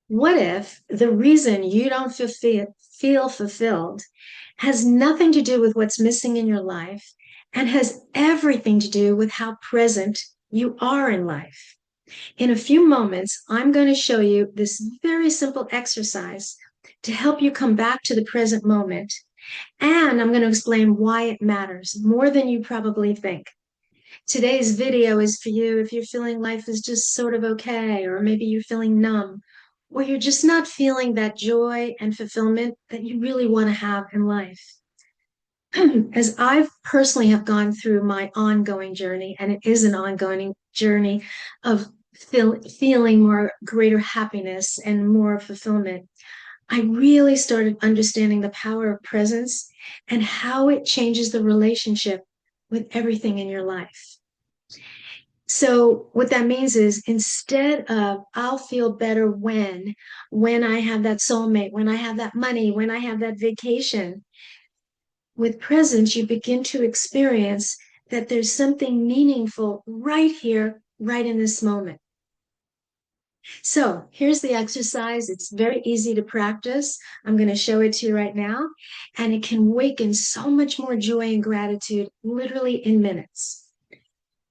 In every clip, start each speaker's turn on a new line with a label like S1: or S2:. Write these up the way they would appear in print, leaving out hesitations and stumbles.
S1: What if the reason you don't feel fulfilled has nothing to do with what's missing in your life and has everything to do with how present you are in life? In a few moments, I'm going to show you this very simple exercise to help you come back to the present moment. And I'm going to explain why it matters more than you probably think. Today's video is for you if you're feeling life is just sort of okay, or maybe you're feeling numb, or you're just not feeling that joy and fulfillment that you really want to have in life. As I've personally have gone through my ongoing journey, and it is an ongoing journey of feeling more greater happiness and more fulfillment, I really started understanding the power of presence and how it changes the relationship with everything in your life. So what that means is instead of I'll feel better when I have that soulmate, when I have that money, when I have that vacation, with presence, you begin to experience that there's something meaningful right here, right in this moment. So here's the exercise. It's very easy to practice. I'm going to show it to you right now, and it can awaken so much more joy and gratitude literally in minutes.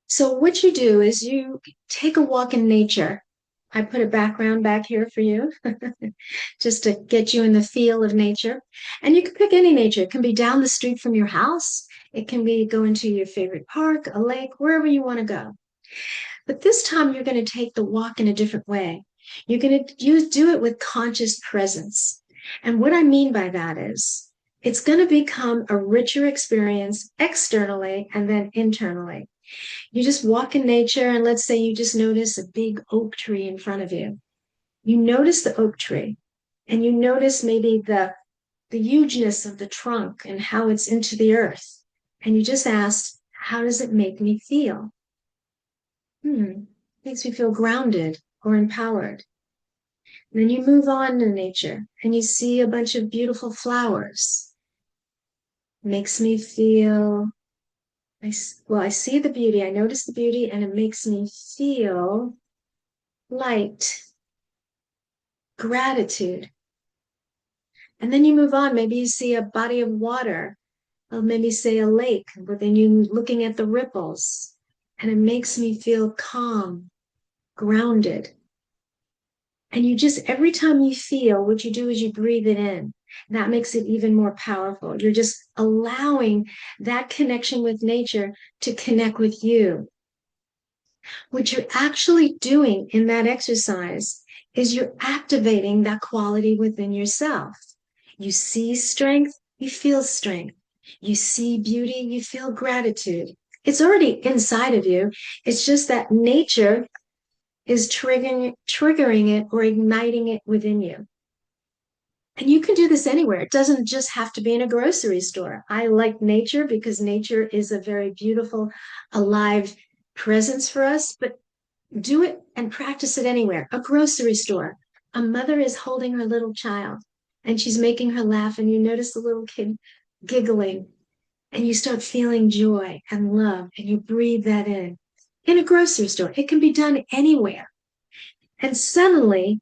S1: So what you do is you take a walk in nature. I put a background back here for you just to get you in the feel of nature. And you can pick any nature. It can be down the street from your house. It can be going to your favorite park, a lake, wherever you want to go. But this time you're going to take the walk in a different way. You're going to do it with conscious presence. And what I mean by that is it's going to become a richer experience externally and then internally. You just walk in nature, and let's say you just notice a big oak tree in front of you. You notice the oak tree, and you notice maybe the hugeness of the trunk and how it's into the earth. And you just ask, how does it make me feel? Makes me feel grounded or empowered. And then you move on to nature and you see a bunch of beautiful flowers. Makes me feel, I see the beauty, I notice the beauty, and it makes me feel light, gratitude. And then you move on. Maybe you see a body of water, or maybe say a lake, but then you're looking at the ripples, and it makes me feel calm, grounded. And you just, every time you feel, what you do is you breathe it in. And that makes it even more powerful. You're just allowing that connection with nature to connect with you. What you're actually doing in that exercise is you're activating that quality within yourself. You see strength, you feel strength. You see beauty, you feel gratitude. It's already inside of you. It's just that nature is triggering it or igniting it within you. And you can do this anywhere. It doesn't just have to be in a grocery store. I like nature because nature is a very beautiful, alive presence for us, but do it and practice it anywhere. A grocery store. A mother is holding her little child and she's making her laugh, and you notice the little kid giggling, and you start feeling joy and love, and you breathe that in. In a grocery store, it can be done anywhere. And suddenly,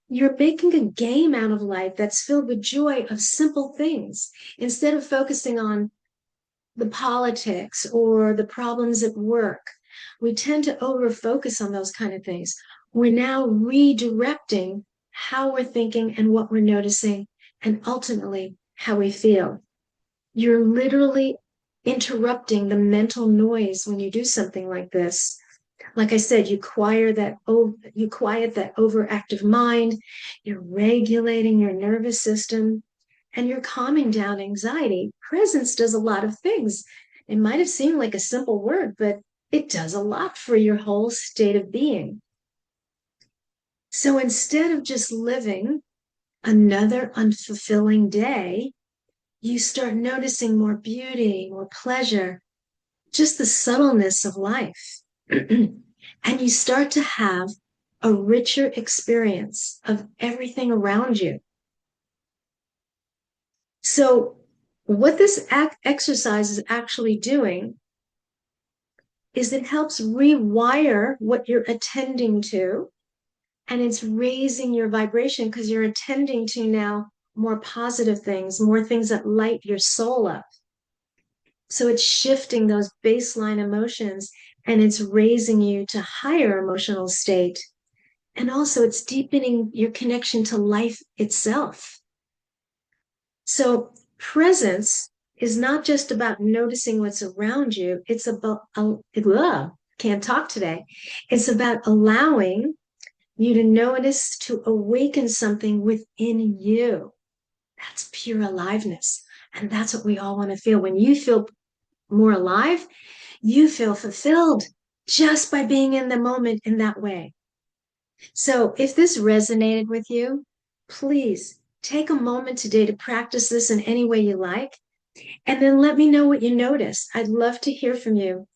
S1: you're making a game out of life that's filled with joy of simple things instead of focusing on the politics or the problems at work. We tend to over focus on those kind of things. We're now redirecting how we're thinking and what we're noticing, and ultimately how we feel. You're literally interrupting the mental noise when you do something like this. Like I said, you quiet that overactive mind, you're regulating your nervous system, and you're calming down anxiety. Presence does a lot of things. It might have seemed like a simple word, but it does a lot for your whole state of being. So instead of just living another unfulfilling day, you start noticing more beauty, more pleasure, just the subtleness of life. And you start to have a richer experience of everything around you. So, what this exercise is actually doing is it helps rewire what you're attending to and it's raising your vibration because you're attending to now more positive things, more things that light your soul up. So it's shifting those baseline emotions and it's raising you to higher emotional state. And also it's deepening your connection to life itself. So presence is not just about noticing what's around you. It's about, can't talk today. It's about allowing you to notice, to awaken something within you. That's pure aliveness. And that's what we all want to feel. When you feel more alive, you feel fulfilled just by being in the moment in that way. So if this resonated with you, please take a moment today to practice this in any way you like. And then let me know what you notice. I'd love to hear from you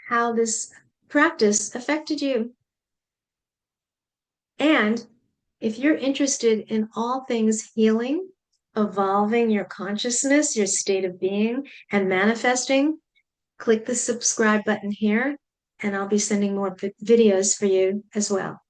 S1: how this practice affected you. And if you're interested in all things healing, evolving your consciousness, your state of being, and manifesting, click the subscribe button here, and I'll be sending more videos for you as well.